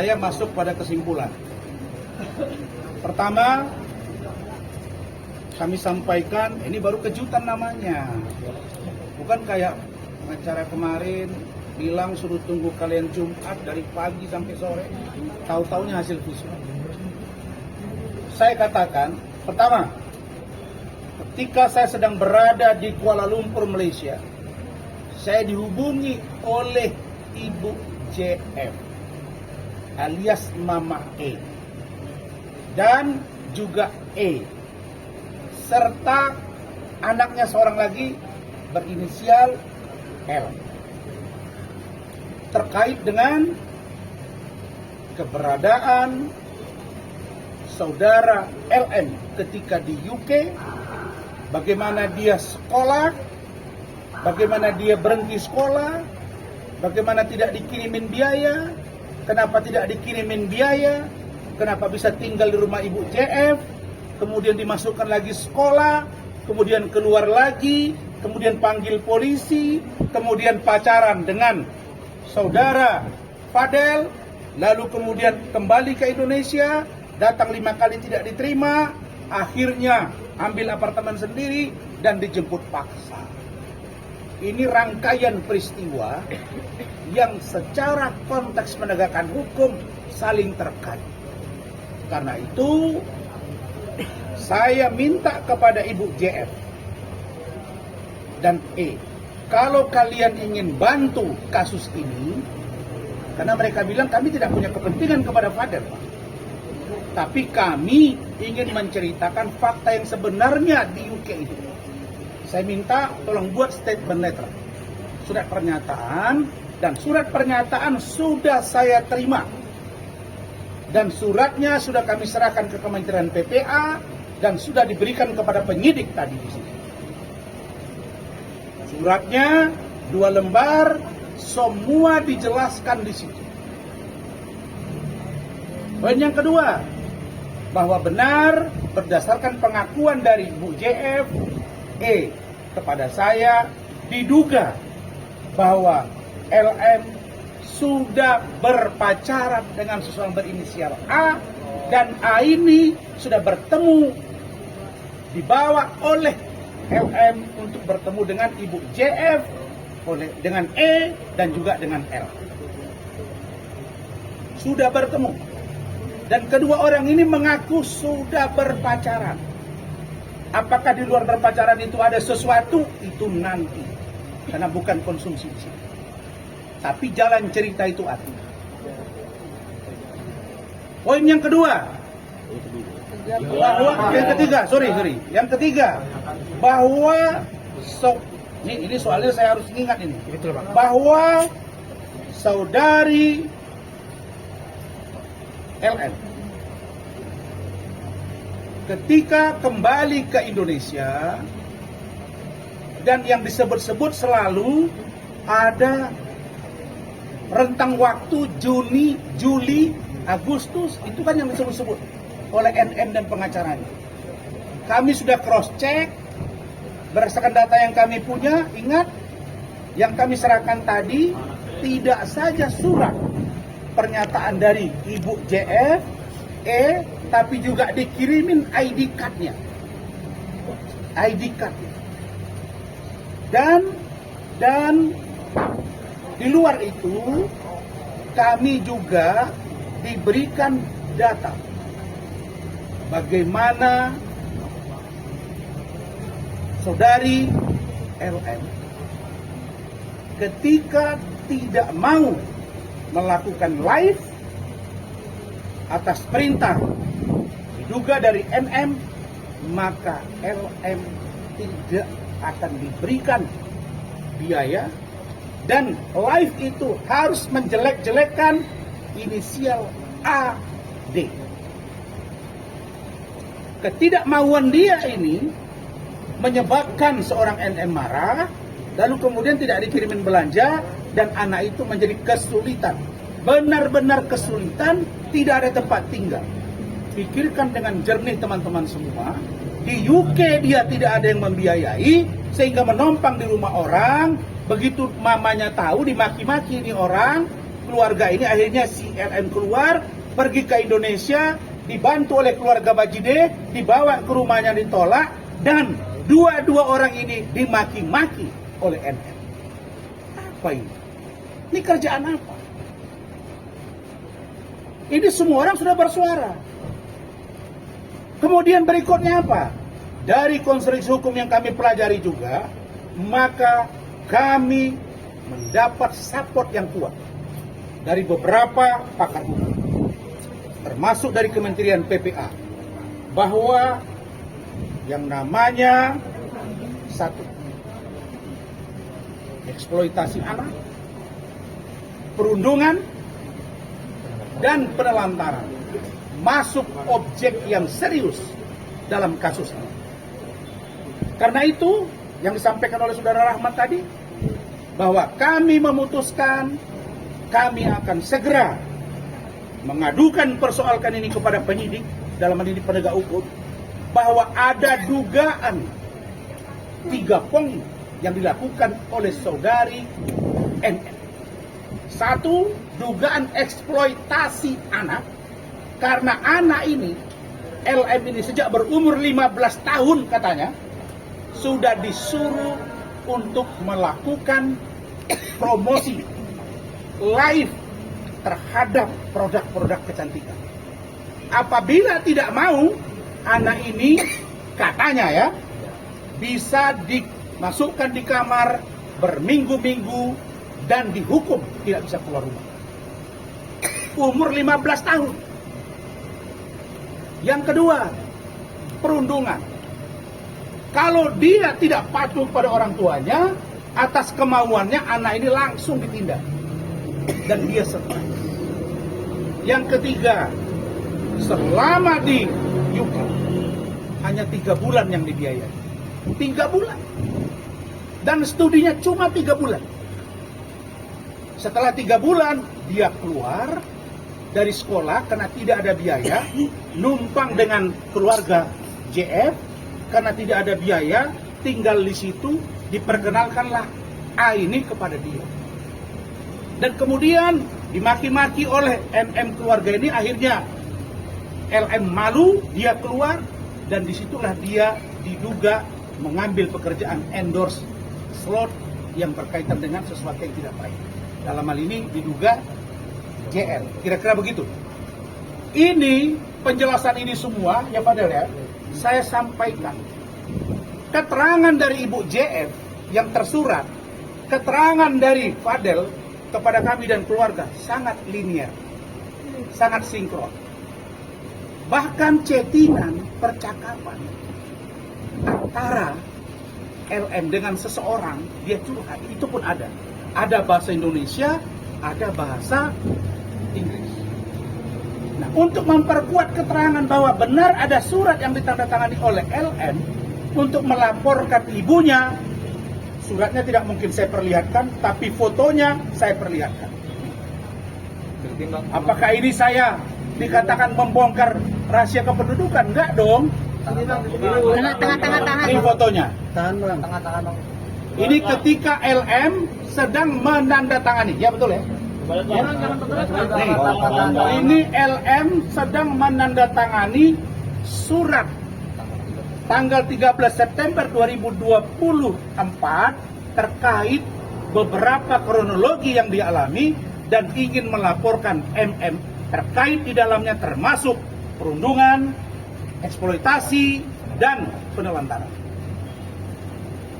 saya masuk pada kesimpulan. Pertama, kami sampaikan, ini baru kejutan namanya. Bukan kayak acara kemarin, bilang suruh tunggu kalian Jumat dari pagi sampai sore, tahu-taunya hasil visum. Saya katakan, pertama, ketika saya sedang berada di Kuala Lumpur, Malaysia, saya dihubungi oleh Ibu JF alias Mama E dan juga E serta anaknya seorang lagi berinisial L terkait dengan keberadaan saudara LM ketika di UK, bagaimana dia sekolah, bagaimana dia berhenti sekolah, bagaimana tidak dikirimin biaya, kenapa tidak dikirimin biaya, kenapa bisa tinggal di rumah Ibu JF, kemudian dimasukkan lagi sekolah, kemudian keluar lagi, kemudian panggil polisi, kemudian pacaran dengan saudara Fadel, lalu kemudian kembali ke Indonesia, datang 5 kali tidak diterima, akhirnya ambil apartemen sendiri dan dijemput paksa. Ini rangkaian peristiwa yang secara konteks penegakan hukum saling terkait. Karena itu, saya minta kepada Ibu JF dan E, kalau kalian ingin bantu kasus ini, karena mereka bilang kami tidak punya kepentingan kepada Fadel, Pak. Tapi kami ingin menceritakan fakta yang sebenarnya di UK itu. Saya minta tolong buat statement letter, surat pernyataan, dan surat pernyataan sudah saya terima. Dan suratnya sudah kami serahkan ke Kementerian PPA dan sudah diberikan kepada penyidik tadi di sini. Suratnya 2 lembar, semua dijelaskan di situ. Poin yang kedua, bahwa benar berdasarkan pengakuan dari Bu JF E kepada saya, diduga bahwa LM sudah berpacaran dengan seseorang berinisial A, dan A ini sudah bertemu, dibawa oleh LM untuk bertemu dengan Ibu JF, dengan E dan juga dengan L. Sudah bertemu. Dan kedua orang ini mengaku sudah berpacaran. Apakah di luar berpacaran itu ada sesuatu? Itu nanti. Karena bukan konsumsi di sini. Tapi jalan cerita itu ada. Poin yang kedua. Yang ketiga, bahwa ini soalnya saya harus ingat ini. Bahwa saudari LM ketika kembali ke Indonesia, dan yang disebut-sebut selalu ada rentang waktu Juni, Juli, Agustus, itu kan yang disebut-sebut oleh NM dan pengacaranya. Kami sudah cross check berdasarkan data yang kami punya. Ingat, yang kami serahkan tadi tidak saja surat pernyataan dari Ibu JF E, tapi juga dikirimin ID card-nya. ID card-nya. Dan di luar itu kami juga diberikan data bagaimana saudari LM ketika tidak mau melakukan live atas perintah diduga dari NM, maka LM tidak akan diberikan biaya, dan live itu harus menjelek-jelekkan inisial AD. Ketidakmauan dia ini menyebabkan seorang NM marah, lalu kemudian tidak dikirimin belanja, dan anak itu menjadi kesulitan. Benar-benar kesulitan, tidak ada tempat tinggal. Pikirkan dengan jernih teman-teman semua. Di UK dia tidak ada yang membiayai, sehingga menompang di rumah orang. Begitu mamanya tahu, dimaki-maki ini orang, keluarga ini akhirnya si LM keluar, pergi ke Indonesia, dibantu oleh keluarga Bajide, dibawa ke rumahnya ditolak, dan dua orang ini dimaki-maki oleh NM. Apa ini? Ini kerjaan apa? Ini semua orang sudah bersuara. Kemudian berikutnya apa? Dari konstruksi hukum yang kami pelajari juga, maka kami mendapat support yang kuat dari beberapa pakar hukum, termasuk dari Kementerian PPA, bahwa yang namanya satu, eksploitasi anak, perundungan, dan penelantaran masuk objek yang serius dalam kasus ini. Karena itu, yang disampaikan oleh Saudara Rahmat tadi, bahwa kami memutuskan kami akan segera mengadukan persoalkan ini kepada penyidik, dalam hal ini penegak hukum, bahwa ada dugaan 3 poin yang dilakukan oleh saudari NN. 1, dugaan eksploitasi anak, karena anak ini, LM ini sejak berumur 15 tahun katanya, sudah disuruh untuk melakukan promosi live terhadap produk-produk kecantikan. Apabila tidak mau, anak ini katanya ya, bisa dimasukkan di kamar berminggu-minggu dan dihukum tidak bisa keluar rumah. Umur 15 tahun. Yang kedua, perundungan. Kalau dia tidak patuh pada orang tuanya, atas kemauannya anak ini langsung ditindak. Dan dia stres. Yang ketiga, selama di UK, hanya 3 bulan yang dibiayai. 3 bulan. Dan studinya cuma 3 bulan. Setelah 3 bulan, dia keluar dari sekolah karena tidak ada biaya, numpang dengan keluarga JF, karena tidak ada biaya, tinggal di situ, diperkenalkanlah A ini kepada dia. Dan kemudian dimaki-maki oleh MM keluarga ini, akhirnya LM malu, dia keluar, dan disitulah dia diduga mengambil pekerjaan endorse slot yang berkaitan dengan sesuatu yang tidak baik. Dalam hal ini diduga JL, kira-kira begitu. Ini penjelasan ini semua ya Fadel ya, saya sampaikan. Keterangan dari Ibu JF yang tersurat, keterangan dari Fadel kepada kami dan keluarga sangat linear, sangat sinkron. Bahkan chattingan, percakapan antara LM dengan seseorang, dia curhat, itu pun ada. Ada bahasa Indonesia, ada bahasa Inggris. Nah, untuk memperkuat keterangan bahwa benar ada surat yang ditandatangani oleh LM untuk melaporkan ibunya, suratnya tidak mungkin saya perlihatkan, tapi fotonya saya perlihatkan. Apakah ini saya dikatakan membongkar rahasia kependudukan? Enggak dong. Ini fotonya. Ini ketika LM sedang menandatangani, ya betul ya? Ini LM sedang menandatangani surat tanggal 13 September 2024 terkait beberapa kronologi yang dialami dan ingin melaporkan MM terkait di dalamnya termasuk perundungan, eksploitasi, dan penelantaran.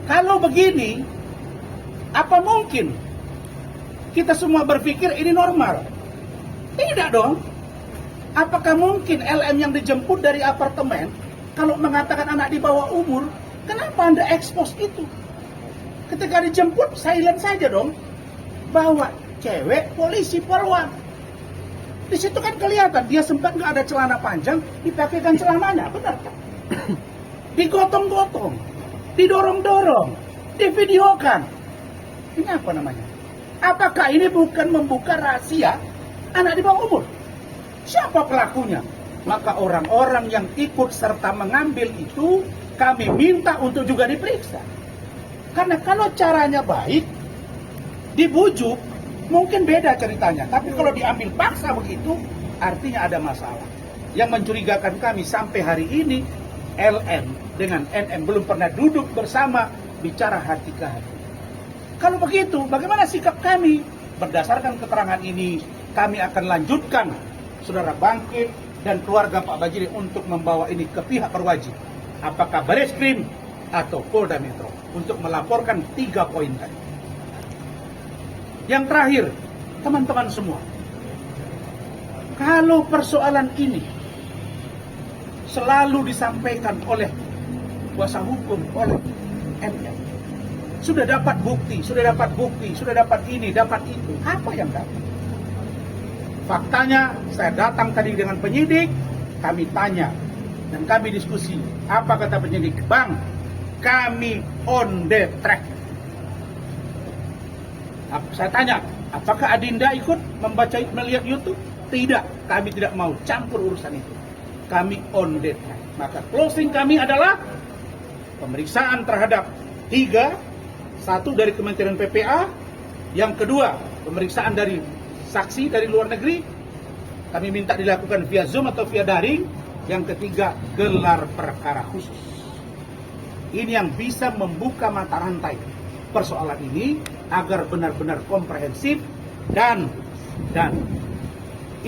Kalau begini, apa mungkin kita semua berpikir ini normal? Tidak dong. Apakah mungkin LM yang dijemput dari apartemen, kalau mengatakan anak di bawah umur, kenapa Anda expose itu? Ketika dijemput, silent saja dong. Bawa cewek, polisi, polwan. Di situ kan kelihatan, dia sempat nggak ada celana panjang, dipakaikan celananya, benar kan? Digotong-gotong, didorong-dorong, divideokan. Ini apa namanya? Apakah ini bukan membuka rahasia anak di bawah umur? Siapa pelakunya? Maka orang-orang yang ikut serta mengambil itu kami minta untuk juga diperiksa. Karena kalau caranya baik, dibujuk, mungkin beda ceritanya. Tapi kalau diambil paksa begitu, artinya ada masalah. Yang mencurigakan kami sampai hari ini, LN dengan NM belum pernah duduk bersama bicara hati ke hati. Kalau begitu, bagaimana sikap kami? Berdasarkan keterangan ini, kami akan lanjutkan Saudara Bangkit dan keluarga Pak Bajili untuk membawa ini ke pihak berwajib. Apakah Bareskrim atau Polda Metro untuk melaporkan 3 poin tadi. Yang terakhir, teman-teman semua, kalau persoalan ini selalu disampaikan oleh kuasa hukum, oleh MM, sudah dapat bukti, sudah dapat ini, dapat itu. Apa yang dapat? Faktanya, saya datang tadi dengan penyidik, kami tanya, dan kami diskusi. Apa kata penyidik? Bang, kami on the track. Saya tanya, apakah Adinda ikut melihat YouTube? Tidak, kami tidak mau campur urusan itu. Kami on the track. Maka closing kami adalah pemeriksaan terhadap 3, 1 dari Kementerian PPA, yang kedua pemeriksaan dari saksi dari luar negeri, kami minta dilakukan via Zoom atau via daring, yang ketiga gelar perkara khusus. Ini yang bisa membuka mata rantai persoalan ini agar benar-benar komprehensif dan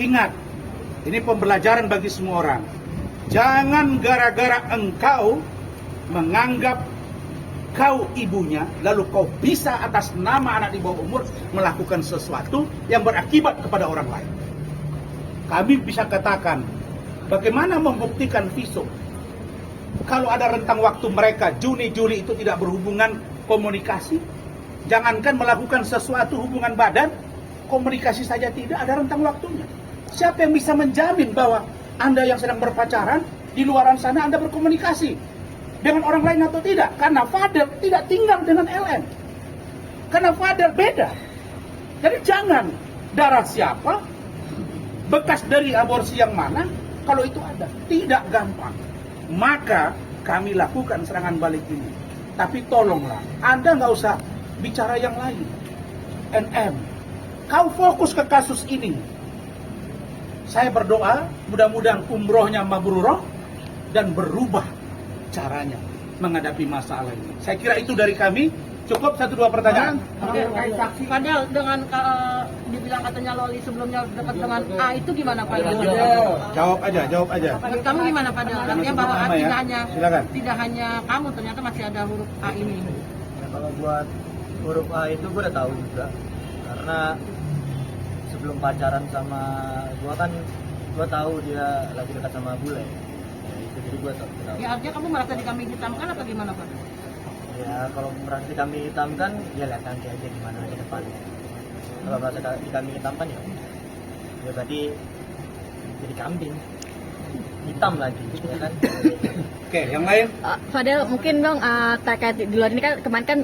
ingat, ini pembelajaran bagi semua orang. Jangan gara-gara engkau menganggap kau ibunya, lalu kau bisa atas nama anak di bawah umur melakukan sesuatu yang berakibat kepada orang lain. Kami bisa katakan, bagaimana membuktikan visum? Kalau ada rentang waktu mereka Juni-Juli itu tidak berhubungan komunikasi, jangankan melakukan sesuatu hubungan badan, komunikasi saja tidak ada rentang waktunya. Siapa yang bisa menjamin bahwa Anda yang sedang berpacaran, di luaran sana Anda berkomunikasi dengan orang lain atau tidak? Karena Fadel tidak tinggal dengan LN. Karena Fadel beda. Jadi jangan darah siapa, bekas dari aborsi yang mana, kalau itu ada. Tidak gampang. Maka kami lakukan serangan balik ini. Tapi tolonglah, Anda nggak usah bicara yang lain. NM, kau fokus ke kasus ini. Saya berdoa, mudah-mudahan umrohnya mabrurah dan berubah caranya menghadapi masalah ini. Saya kira itu dari kami. Cukup 1-2 pertanyaan. Padahal dengan dibilang katanya Loli sebelumnya dekat dengan A itu gimana Pak? Jawab aja. Menurut kamu gimana Padahal? Artinya bahwa ya. tidak hanya kamu, ternyata masih ada huruf A ini. Ya, kalau buat huruf A itu gue udah tahu juga, karena sebelum pacaran sama gue kan gue tahu dia lagi dekat sama bule. Ya, itu jadi gue tahu. Ya artinya kamu merasa dikambing hitamkan atau gimana Pak? Ya kalau merasa kami hitamkan, ya lihat nanti aja gimana ke depannya. Kalau merasa kami hitamkan ya berarti jadi kambing hitam lagi, ya kan? Oke, yang lain? Fadel, mungkin dong terkait di luar ini kan kemarin kan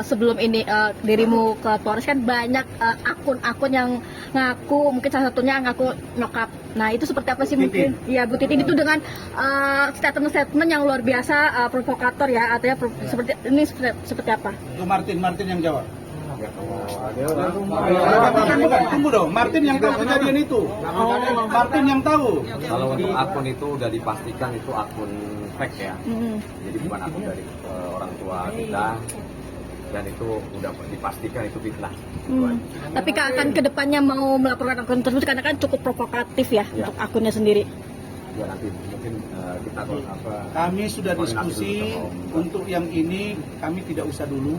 sebelum ini dirimu ke Polres kan banyak akun-akun yang ngaku, mungkin salah satunya ngaku nyokap. Nah itu seperti apa sih mungkin? Ya Bu Titi itu dengan statement-statement yang luar biasa provokator ya, artinya seperti ini seperti apa? Itu Martin yang jawab. Ya kalau ada Bukan, tunggu dong. Martin yang tahu kejadian itu. Martin yang tahu. kalau untuk akun itu udah dipastikan itu akun fake ya. Jadi bukan akun dari orang tua kita, dan itu udah dipastikan itu fitnah. Tapi Kak akan kedepannya mau melaporkan akun tersebut karena kan cukup provokatif ya untuk akunnya sendiri. Ya nanti mungkin kita Kami sudah diskusi untuk yang ini, kami tidak usah dulu,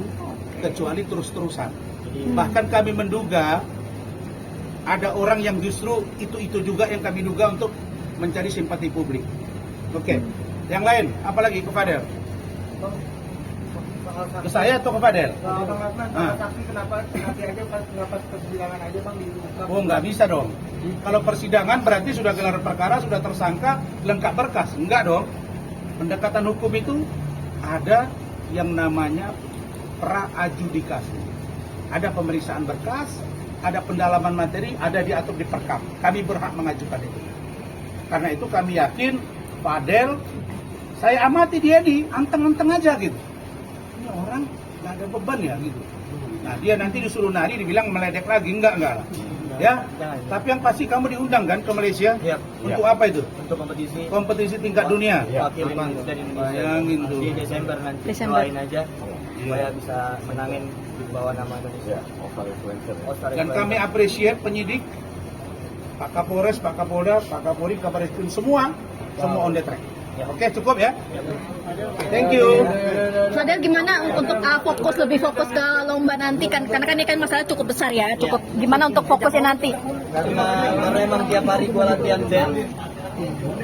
kecuali terus-terusan. Bahkan kami menduga ada orang yang justru itu juga yang kami duga untuk mencari simpati publik. Oke. Yang lain, apalagi ke Fadel? Ke saya atau ke Fadel? Saksi kenapa nanti aja pas persidangan aja Bang diungkap? Oh, nggak bisa dong. Kalau persidangan berarti sudah gelar perkara, sudah tersangka, lengkap berkas. Enggak dong. Pendekatan hukum itu ada yang namanya pra-adjudikasi. Ada pemeriksaan berkas, ada pendalaman materi, ada diatur di perkap. Kami berhak mengajukan itu. Karena itu kami yakin Fadel, saya amati dia di anteng-anteng aja gitu. Ini orang nggak ada beban ya gitu. Nah, dia nanti disuruh nari, dibilang meledek lagi, enggak lah. Ya, Jangan. tapi yang pasti kamu diundang kan ke Malaysia? Iya. Untuk apa itu? Untuk kompetisi Kompetisi tingkat dunia. wakil Indonesia dari Indonesia Bayangin tuh. di Desember nanti. Desember. Doain aja supaya bisa menangin di bawah nama Indonesia. All-Star influencer ya. All-Star Dan kami appreciate penyidik, Pak Kapolres, Pak Kapolda, Pak Kapolri, Kabar Eskrim semua on the track. Ya. Oke, cukup ya. Thank you. Fadel gimana untuk lebih fokus ke lomba nanti kan karena kan ini kan masalah cukup besar ya, cukup gimana untuk fokusnya nanti? Karena emang tiap hari gua latihan band,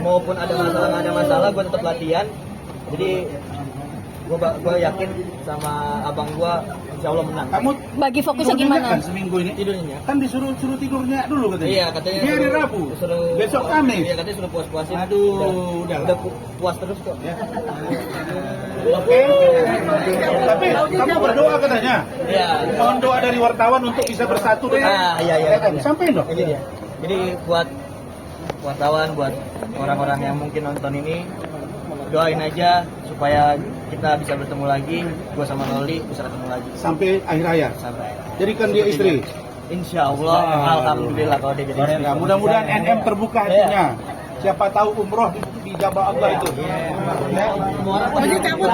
maupun ada masalah nggak ada masalah, gua tetap latihan. Jadi gua yakin sama abang gua, insya Allah menang. Kamu Bagi fokusnya tidur nyenyak gimana? kan seminggu ini? Tidurnya. Kan disuruh tidur nyenyak dulu katanya. Iya, katanya Ini hari Rabu. Besok Kamis. Iya, katanya suruh puas-puasin. Aduh, udah. udah puas terus kok. Ya. Oke. Tapi kamu berdoa katanya. Iya. Mohon doa dari wartawan untuk bisa bersatu dengan. Iya. Sampai dong. Ini dia. Jadi buat wartawan, buat orang-orang yang mungkin nonton ini, doain aja supaya kita bisa bertemu lagi, gua sama Loli bisa ketemu lagi Sampai akhir hayat. sampai. Jadikan dia istri. Insya Allah, alhamdulillah kalau dia jadi istri. Ya, mudah-mudahan NM terbuka hatinya. Siapa tahu umroh di Jabal Allah itu. Ya. Masih cabut.